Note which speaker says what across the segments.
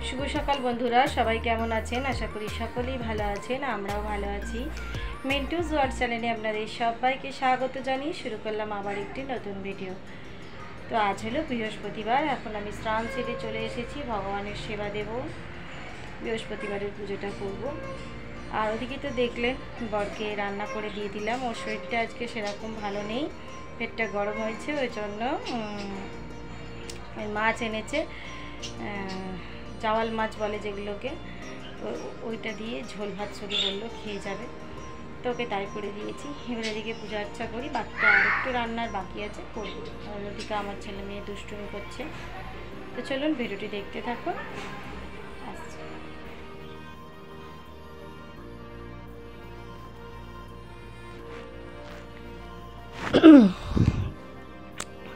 Speaker 1: শুভ সকাল বন্ধুরা, সবাই কেমন আছেন? আশা করি সকলেই ভালো আছেন, আমরাও ভালো আছি। মিন্টুস ওয়ার্ল্ড চ্যানেলে আপনাদের সবাইকে স্বাগত জানিয়ে শুরু করলাম আবার একটি নতুন ভিডিও। তো আজ হলো বৃহস্পতিবার, এখন আমি স্নান সেরে চলে এসেছি, ভগবানের সেবা দেব, বৃহস্পতিবারের পুজোটা করব। আর ওদিকে তো দেখলেন বরকে রান্না করে দিয়ে দিলাম, ওর শরীরটা আজকে সেরকম ভালো নেই, পেটটা গরম হয়েছে, ওই জন্য মাছ এনেছে, চাওয়াল মাছ বলে যেগুলোকে, ওইটা দিয়ে ঝোল ভাত শুরু বললো খেয়ে যাবে, তো ওকে তাই করে দিয়েছি। এবার এদিকে পূজা আর্চা করি, বাকিটা আর একটু রান্নার বাকি আছে করবো। আর ওদিকে আমার ছেলে মেয়ে দুষ্টুমি করছে। তো চলুন ভিডিওটি দেখতে থাকুন।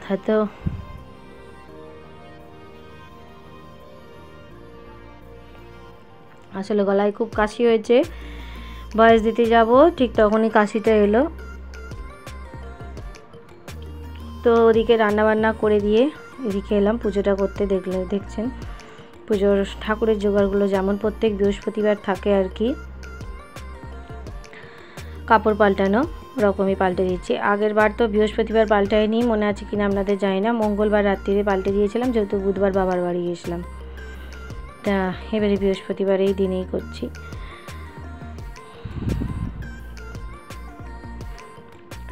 Speaker 1: হয়তো আসলে গলায় খুব কাশি হয়েছে, বয়স দিতে যাব ঠিক তখনই কাশিটা এলো। তো ওদিকে রান্নাবান্না করে দিয়ে এদিকে এলাম পুজোটা করতে। দেখছেন পুজোর ঠাকুরের জোগাড়গুলো যেমন প্রত্যেক বৃহস্পতিবার থাকে আর কি, কাপড় পাল্টানো রকমই পাল্টে দিচ্ছি। আগের বার তো বৃহস্পতিবার পাল্টায়নি, মনে আছে কিনা আপনাদের জানি না, মঙ্গলবার রাত্রিরে পাল্টে দিয়েছিলাম, যেহেতু বুধবার বাবার বাড়ি গেছিলাম। তা এবারে বৃহস্পতিবার এই দিনেই করছি।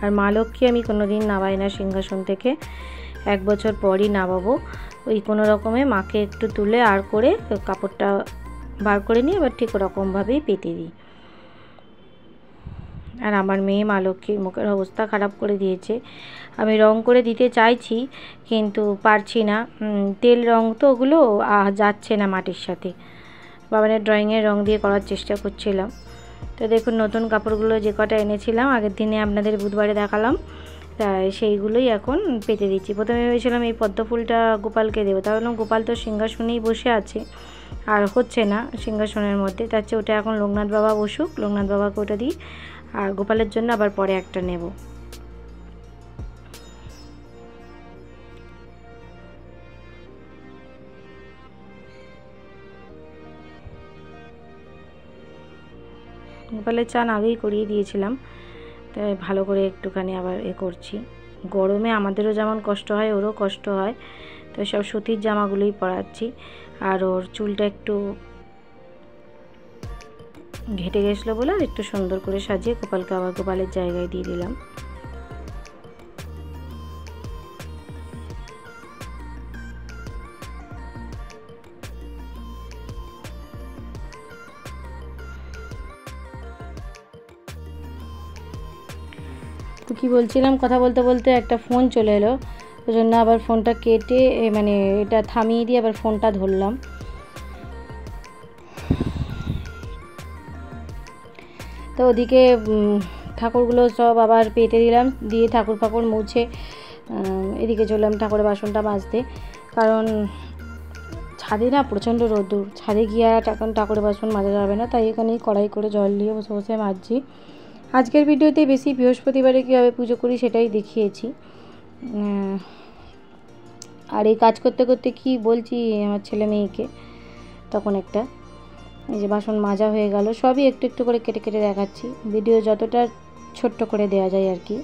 Speaker 1: আর মা লক্ষ্মী আমি কোনো দিন নামাই না সিংহাসন থেকে, 1 বছর পরই নামাবো। ওই কোনো রকমে মাকে একটু তুলে আর করে কাপড়টা বার করে নিয়ে এবার ঠিক ওরকমভাবেই পেতে দিই। আর আমার মেয়ে মা লক্ষ্মীর মুখের অবস্থা খারাপ করে দিয়েছে। আমি রং করে দিতে চাইছি কিন্তু পারছি না, তেল রং তো ওগুলো যাচ্ছে না মাটির সাথে। বাবানের ড্রয়িংয়ের রং দিয়ে করার চেষ্টা করছিলাম। তো দেখুন নতুন কাপড়গুলো যে কটা এনেছিলাম আগের দিনে আপনাদের বুধবারে দেখালাম, তাই সেইগুলোই এখন পেতে দিচ্ছি। প্রথমে ভেবেছিলাম এই পদ্ম ফুলটা গোপালকে দেবো, তাহলে গোপাল তো সিংহাসনেই বসে আছে আর হচ্ছে না সিংহাসনের মধ্যে, তার চেয়ে ওটা এখন লোকনাথ বাবা বসুক, লোকনাথ বাবাকে ওটা দিই, আর গোপালের জন্য আবার পরে একটা নেব। গোপালের চান আগেই করিয়ে দিয়েছিলাম, তাই ভালো করে একটুখানি আবার করছি। গরমে আমাদেরও যেমন কষ্ট হয় ওরও কষ্ট হয়, তো সব সুতির জামাগুলোই পরাচ্ছি। আর ওর চুলটা একটু ঘেটে গেছিলো বলে আর একটু সুন্দর করে সাজিয়ে গোপালকে আবার গোপালের জায়গায় দিয়ে দিলাম। তো কী বলছিলাম, কথা বলতে বলতে একটা ফোন চলে এলো, ওই জন্য আবার ফোনটা কেটে মানে এটা থামিয়ে দিয়ে আবার ফোনটা ধরলাম। তো ওদিকে ঠাকুরগুলো সব আবার পেতে দিলাম, দিয়ে ঠাকুর ফাকুর মুছে এদিকে চললাম ঠাকুরের বাসনটা মাজতে, কারণ ছাদে না প্রচণ্ড রোদ্দুর, ছাদে গিয়ে আর এখন ঠাকুরের বাসন মাজা যাবে না, তাই এখানেই কড়াই করে জল দিয়ে বসে বসে মাজছি। আজকের ভিডিওতে বেশি বৃহস্পতিবারে কীভাবে পুজো করি সেটাই দেখিয়েছি। আর এই কাজ করতে করতে কি বলছি আমার ছেলে মেয়েকে, তখন একটা এই যে বাসন মাজা হয়ে গেল, সবই একটু একটু করে কেটে কেটে দেখাচ্ছি, ভিডিও যতটা ছোট্ট করে দেওয়া যায় আর কি।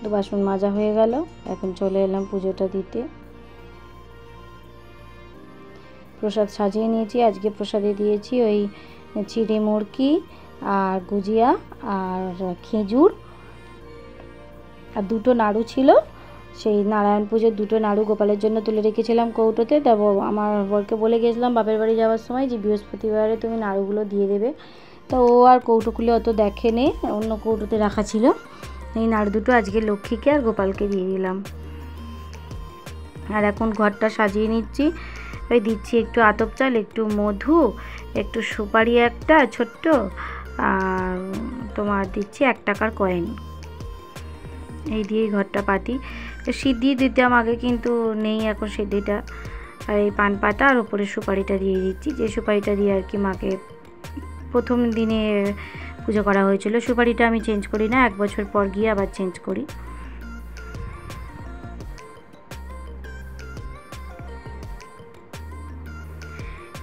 Speaker 1: তো বাসন মাজা হয়ে গেল, এখন চলে এলাম পুজোটা দিতে। প্রসাদ সাজিয়ে নিয়েছি, আজকে প্রসাদে দিয়েছি ওই চিড়ে মুড়কি আর গুজিয়া আর খেজুর আর 2টো নাড়ু ছিল, সেই নারায়ণ পুজোর 2টো নাড়ু গোপালের জন্য তুলে রেখেছিলাম কৌটোতে। তা আমার বরকে বলে গেছিলাম বাপের বাড়ি যাওয়ার সময় যে বৃহস্পতিবারে তুমি নাড়ুগুলো দিয়ে দেবে, তো ও আর কৌটো খুলে অত দেখেনি, অন্য কৌটোতে রাখা ছিল। এই নাড়ু 2টো আজকে লক্ষ্মীকে আর গোপালকে দিয়ে দিলাম। আর এখন ঘরটা সাজিয়ে নিচ্ছি, ওই দিচ্ছি একটু আতপ চাল, একটু মধু, একটু সুপারি একটা ছোট্ট, আর তোমার দিচ্ছি 1 টাকার কয়েন, এই দিয়েই ঘরটা পাতি। সিদ্ধি দিতাম আগে কিন্তু নেই এখন সিদ্ধিটা, আর এই পান পাতা আর উপরে সুপারিটা দিয়ে দিচ্ছি, যে সুপারিটা দিয়ে আর কি মাকে প্রথম দিনে পুজো করা হয়েছিল। সুপারিটা আমি চেঞ্জ করি না, 1 বছর পর গিয়ে আবার চেঞ্জ করি।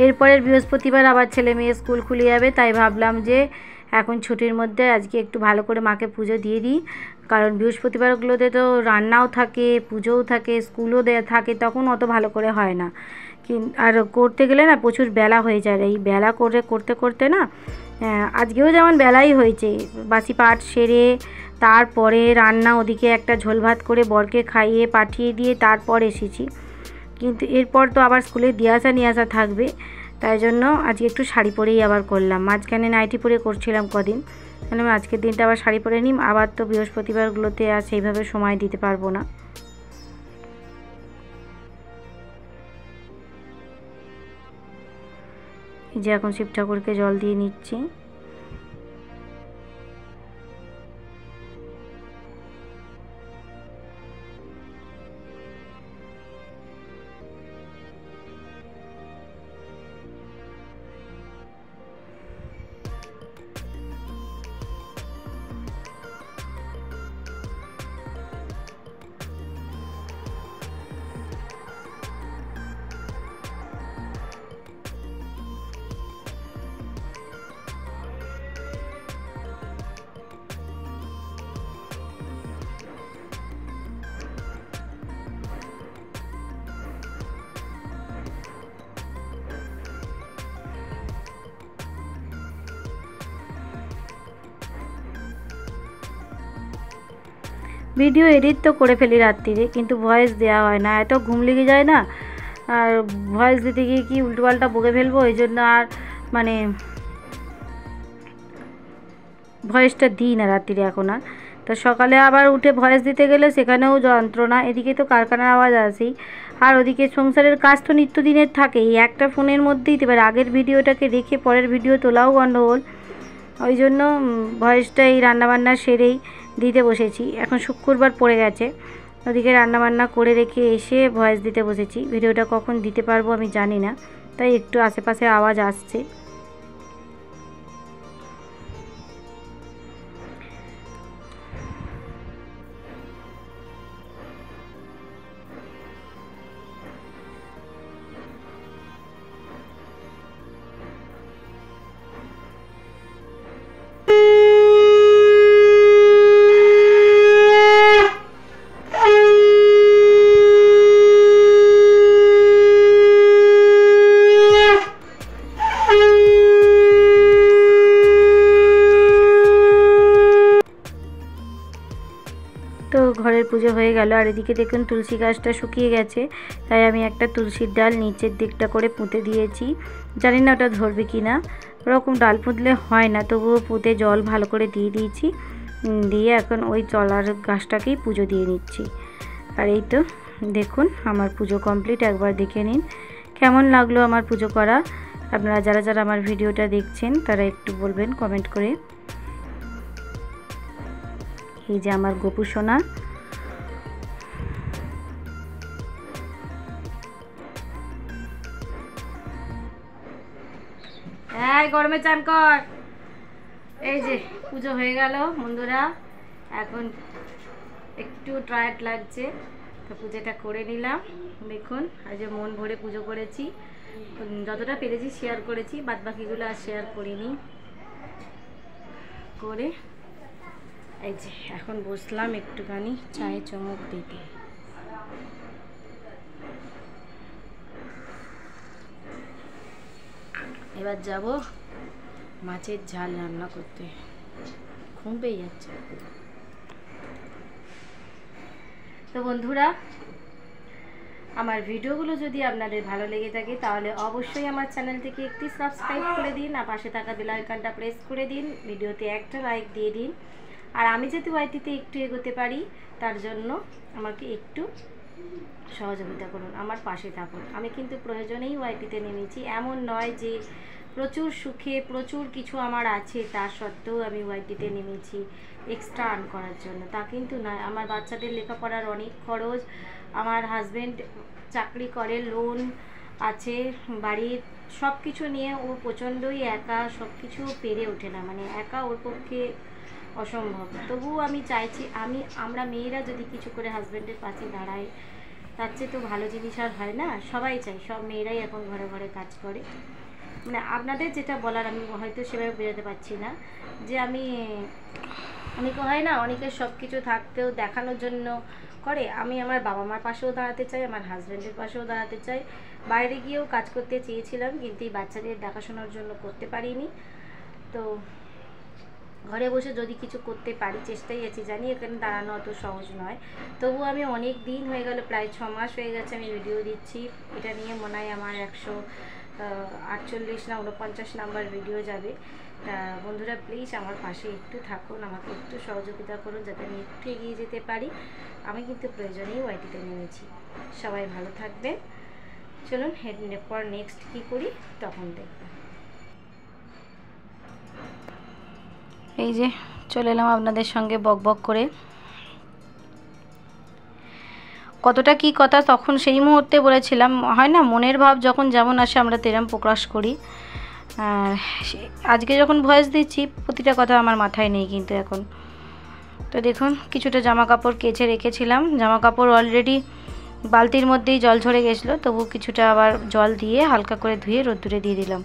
Speaker 1: এরপরের বৃহস্পতিবার আবার ছেলে মেয়ে স্কুল খুলে যাবে, তাই ভাবলাম যে এখন ছুটির মধ্যে আজকে একটু ভালো করে মাকে পুজো দিয়ে দিই। কারণ বৃহস্পতিবারগুলোতে তো রান্নাও থাকে, পুজোও থাকে, স্কুলও থাকে, তখন অত ভালো করে হয় না। আর করতে গেলে না প্রচুর বেলা হয়ে যায়। এই বেলা করতে করতে না আজকেও যেমন বেলাই হয়েছে। বাসি পাঠ সেরে তারপরে রান্না, ওদিকে একটা ঝোল ভাত করে বরকে খাইয়ে পাঠিয়ে দিয়ে তারপর এসেছি। কিন্তু এরপর তো আবার স্কুলে দিয়ে আসা নিয়ে আসা থাকবে, তাই জন্য আজকে একটু শাড়ি পরেই আবার করলাম। মাঝখানে নাইটি পরে করছিলাম কদিন, মানে আজকের দিনটা আবার শাড়ি পরে নিই। আবার তো বৃহস্পতিবারগুলোতে আর সেইভাবে সময় দিতে পারবো না। এই যে এখন শিব ঠাকুরকে জল দিয়ে নিচ্ছি। ভিডিও এডিট তো করে ফেলি রাত্রিরে, কিন্তু ভয়েস দেওয়া হয় না, এত ঘুম লেগে যায় না। আর ভয়েস দিতে গিয়ে কি উল্টোপাল্টা বকে ফেলবো, এই জন্য আর মানে ভয়েসটা দিই না রাত্রিরে এখন আর। তো সকালে আবার উঠে ভয়েস দিতে গেলে সেখানেও যন্ত্রণা, এদিকে তো কারখানার আওয়াজ আসেই, আর ওদিকে সংসারের কাজ তো নিত্যদিনের থাকেই। একটা ফোনের মধ্যেই তো এবার আগের ভিডিওটাকে রেখে পরের ভিডিও তোলাও গণ্ডগোল। ওই জন্য ভয়েসটা এই রান্নাবান্না সেরেই দিতে বসেছি। এখন শুক্রবার পড়ে গেছে, ওদিকে রান্নাবান্না করে রেখে এসে ভয়েস দিতে বসেছি। ভিডিওটা কখন দিতে পারবো আমি জানি না, তাই একটু আশেপাশে আওয়াজ আসছে। তো ঘরের পুজো হয়ে গেল। আর এদিকে দেখুন তুলসী গাছটা শুকিয়ে গেছে, তাই আমি একটা তুলসীর ডাল নিচের দিকটা করে পুঁতে দিয়েছি। জানি না ওটা ধরবে কি না, ওরকম ডাল পুঁতলে হয় না, তবুও পুঁতে জল ভালো করে দিয়ে দিয়েছি। দিয়ে এখন ওই চলার গাছটাকেই পুজো দিয়ে নিচ্ছি। আর এই তো দেখুন আমার পুজো কমপ্লিট। একবার দেখে নিন কেমন লাগলো আমার পুজো করা। আপনারা যারা যারা আমার ভিডিওটা দেখছেন তারা একটু বলবেন কমেন্ট করে। এই যে আমার গোপু সোনা, গরমে চান কর। এই যে পুজো হয়ে গেল বন্ধুরা, এখন একটু টায়ার্ড লাগছে, তো পুজোটা করে নিলাম। দেখুন আজ মন ভরে পুজো করেছি, যতটা পেরেছি শেয়ার করেছি, বাদবাকিগুলো আর শেয়ার করিনি। করে এই যে এখন বসলাম একটুখানি চায়ে চমক দিতে। এবার যাব মাছের ঝাল রান্না করতে, ঘুম পেয়ে যাচ্ছে। তো বন্ধুরা আমার ভিডিওগুলো যদি আপনাদের ভালো লেগে থাকে তাহলে অবশ্যই আমার চ্যানেলটিকে একটি সাবস্ক্রাইব করে দিন, আর পাশে থাকা বেল আইকনটা প্রেস করে দিন, ভিডিওতে একটা লাইক দিয়ে দিন। আর আমি যাতে ওয়াইটিতে একটু এগোতে পারি তার জন্য আমাকে একটু সহযোগিতা করুন, আমার পাশে থাকুন। আমি কিন্তু প্রয়োজনেই ওয়াইটিতে নেমেছি, এমন নয় যে প্রচুর সুখে প্রচুর কিছু আমার আছে তা সত্ত্বেও আমি ওয়াইটিতে নেমেছি এক্সট্রা আর্ন করার জন্য, তা কিন্তু নয়। আমার বাচ্চাদের লেখাপড়ার অনেক খরচ, আমার হাজব্যান্ড চাকরি করে, লোন, আছে, বাড়ির সব কিছু নিয়ে ও প্রচণ্ডই একা, সব কিছু পেরে ওঠে না, মানে একা ওর পক্ষে অসম্ভব। তবুও আমি চাইছি আমরা মেয়েরা যদি কিছু করে হাজব্যান্ডের পাশে দাঁড়াই, তার চেয়ে তো ভালো জিনিস আর হয় না। সবাই চাই, সব মেয়েরাই এখন ঘরে ঘরে কাজ করে। মানে আপনাদের যেটা বলার আমি হয়তো সেভাবে বেরোতে পারছি না, যে অনেকে হয় না, অনেকের সব কিছু থাকতেও দেখানোর জন্য করে। আমি আমার বাবা মার পাশেও দাঁড়াতে চাই, আমার হাজব্যান্ডের পাশেও দাঁড়াতে চাই। বাইরে গিয়েও কাজ করতে চেয়েছিলাম, কিন্তু এই বাচ্চাদের দেখাশোনার জন্য করতে পারিনি। তো ঘরে বসে যদি কিছু করতে পারি, চেষ্টাই আছি। জানি এখানে দাঁড়ানো অত সহজ নয়, তবু আমি অনেক দিন হয়ে গেল, প্রায় 6 মাস হয়ে গেছে আমি ভিডিও দিচ্ছি। এটা নিয়ে মনে হয় আমার 148 না 49 নাম্বার ভিডিও যাবে। তা বন্ধুরা প্লিজ আমার পাশে একটু থাকুন, আমাকে একটু সহযোগিতা করুন, যাতে আমি একটু এগিয়ে যেতে পারি। আমি কিন্তু প্রয়োজনেই ওয়াইটিতে নেমেছি। সবাই ভালো থাকবেন। চলুন এরপর নেক্সট কী করি তখন দেখবেন। এই যে চলে এলাম আপনাদের সঙ্গে বকবক করে। কতটা কি কথা তখন সেই মুহূর্তে বলেছিলাম, হয় না মনের ভাব যখন যেমন আসে আমরা তেরম প্রকাশ করি। আর আজকে যখন ভয়েস দিচ্ছি প্রতিটা কথা আমার মাথায় নেই কিন্তু এখন। তো দেখুন কিছুটা জামা কাপড় কেচে রেখেছিলাম, জামা কাপড় অলরেডি বালতির মধ্যেই জল ঝরে গেছিলো, তবু কিছুটা আবার জল দিয়ে হালকা করে ধুয়ে রোদ্দুরে দিয়ে দিলাম।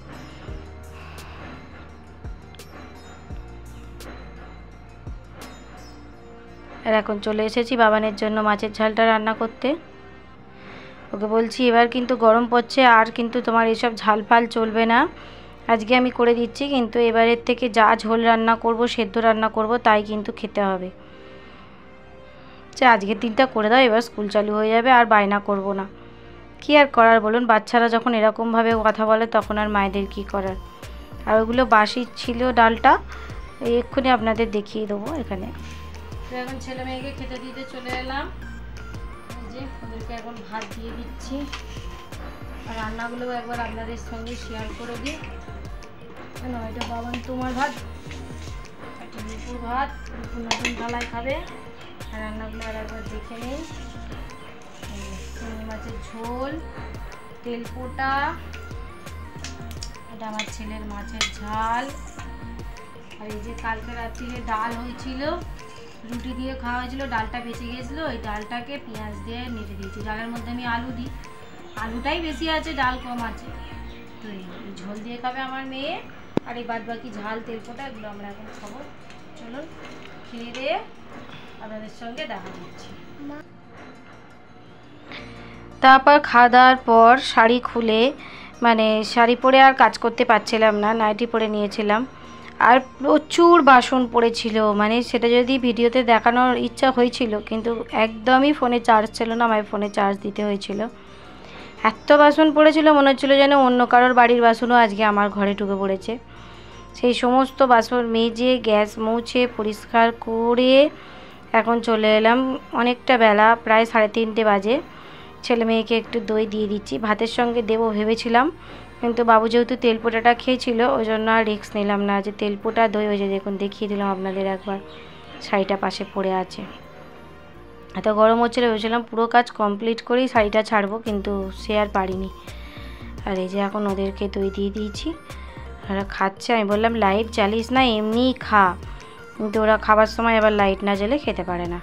Speaker 1: আর এখন চলে এসেছি বাবানের জন্য মাছের ঝালটা রান্না করতে। ওকে বলছি এবার কিন্তু গরম পড়ছে, আর কিন্তু তোমার এসব ঝাল ফাল চলবে না। আজকে আমি করে দিচ্ছি, কিন্তু এবারের থেকে যা ঝোল রান্না করব, সেদ্ধ রান্না করব, তাই কিন্তু খেতে হবে। আজকের দিনটা করে দাও, এবার স্কুল চালু হয়ে যাবে, আর বায়না করব না। কি আর করার বলুন, বাচ্চারা যখন এরকমভাবে কথা বলে তখন আর মায়েদের কি করার। আর ওগুলো বাসি ছিল ডালটা, এক্ষুনি আপনাদের দেখিয়ে দেবো এখানে। তো এখন ছেলে মেয়েকে খেতে দিতে চলে এলাম। এই যে ওদেরকে এখন ভাত দিয়ে দিচ্ছি, আর রান্নাগুলো একবার আপনাদের সঙ্গে শেয়ার করে দিই। এটা বাবান তোমার ভাত, একটা দুপুর ভাত, দুপুর নতুন ডালায় খাবে। আর রান্নাগুলো আর একবার দেখে নিই। চিংড়ি মাছের ঝোল, তেল পোটা, এটা আমার ছেলের মাছের ঝাল। আর এই যে কালকে রাত্রিরে ডাল হয়েছিল, রুটি দিয়ে খাওয়া হয়েছিল, ডালটা বেঁচে গেছিলো, ওই ডালটাকে পেঁয়াজ দিয়ে নেড়ে দিয়েছি। ডালের মধ্যে আমি আলু দিই, আলুটাই বেশি আছে, ডাল কম আছে। তো এই ঝোল দিয়ে খাবে আমার মেয়ে, আর এই বাদ বাকি ঝাল তেলপোটা এগুলো আমরা এখন খাবো। চলুন খেয়ে দিয়ে আপনাদের সঙ্গে দেখা করছি। তারপর খাওয়া দাওয়ার পর শাড়ি খুলে, মানে শাড়ি পরে আর কাজ করতে পারছিলাম না, নাইটি পরে নিয়েছিলাম। আর প্রচুর বাসন পড়েছিল, মানে সেটা যদি ভিডিওতে দেখানোর ইচ্ছা হয়েছিল, কিন্তু একদমই ফোনে চার্জ ছিল না, আমার ফোনে চার্জ দিতে হয়েছিল। এত বাসন পড়েছিল মনে হচ্ছিল যেন অন্য কারোর বাড়ির বাসনও আজকে আমার ঘরে ঢুকে পড়েছে। সেই সমস্ত বাসন মেজে গ্যাস মুছে পরিষ্কার করে এখন চলে এলাম। অনেকটা বেলা, প্রায় 3:30 বাজে। ছেলে মেয়েকে একটু দই দিয়ে দিচ্ছি, ভাতের সঙ্গে দেবো ভেবেছিলাম, কিন্তু বাবু যেহেতু তেলপোটাটা খেয়েছিল ওই জন্য আর রিস্ক নিলাম না। যে তেলপোটা দই হয়েছে, দেখুন দেখিয়ে দিলাম আপনাদের একবার, শাড়িটা পাশে পড়ে আছে। এত গরম হচ্ছিল, ভেবেছিলাম পুরো কাজ কমপ্লিট করেই শাড়িটা ছাড়বো, কিন্তু সে আর পারিনি। আর এই যে এখন ওদেরকে দই দিয়ে দিয়েছি, ওরা খাচ্ছে। আমি বললাম লাইট জ্বালিস না, এমনিই খা, কিন্তু ওরা খাবার সময় আবার লাইট না জ্বালে খেতে পারে না।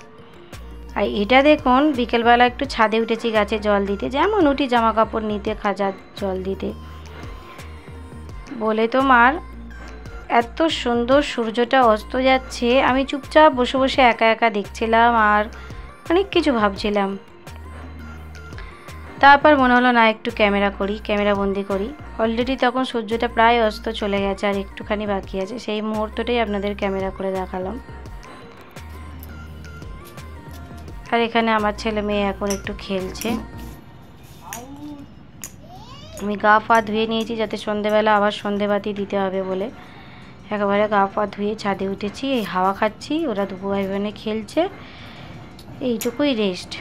Speaker 1: আর এটা দেখুন বিকেলবেলা একটু ছাদে উঠেছি গাছে জল দিতে, যেমন উঠি জামা কাপড় নিতে, খাঁচার জল দিতে বলে। তোমার এত সুন্দর সূর্যটা অস্ত যাচ্ছে, আমি চুপচাপ বসে বসে একা একা দেখছিলাম আর অনেক কিছু ভাবছিলাম। তারপর মনে হলো না একটু ক্যামেরা করি, ক্যামেরা বন্দি করি। অলরেডি তখন সূর্যটা প্রায় অস্ত চলে গেছে, আর একটুখানি বাকি আছে, সেই মুহূর্তটাই আপনাদের ক্যামেরা করে দেখালাম। আর এখানে আমার ছেলে মেয়ে এখন একটু খেলছে। আমি গা পা ধুয়ে নিয়েছি, যাতে সন্ধেবেলা আবার সন্ধেবাতি দিতে হবে বলে একেবারে গা পা ধুয়ে ছাদে উঠেছি, এই হাওয়া খাচ্ছি, ওরা দুপু ভাই বোনে খেলছে, এইটুকুই রেস্ট।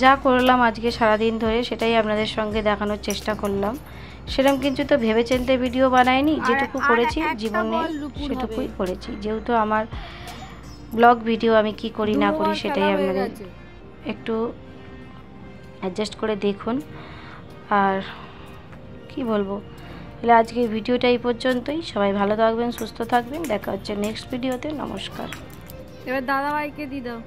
Speaker 1: যা করলাম আজকে সারাদিন ধরে সেটাই আপনাদের সঙ্গে দেখানোর চেষ্টা করলাম। সেরকম কিন্তু তো ভেবেচিন্তে ভিডিও বানাইনি, যেটুকু করেছি জীবনে সেটুকুই করেছি। যেহেতু আমার ব্লগ ভিডিও আমি কি করি না করি সেটাই আপনাদের একটু অ্যাডজাস্ট করে দেখুন। আর কি বলবো, তাহলে আজকের ভিডিওটা এই পর্যন্তই। সবাই ভালো থাকবেন, সুস্থ থাকবেন, দেখা হচ্ছে নেক্সট ভিডিওতে। নমস্কার।
Speaker 2: এবার দাদাভাইকে দিয়ে দাও।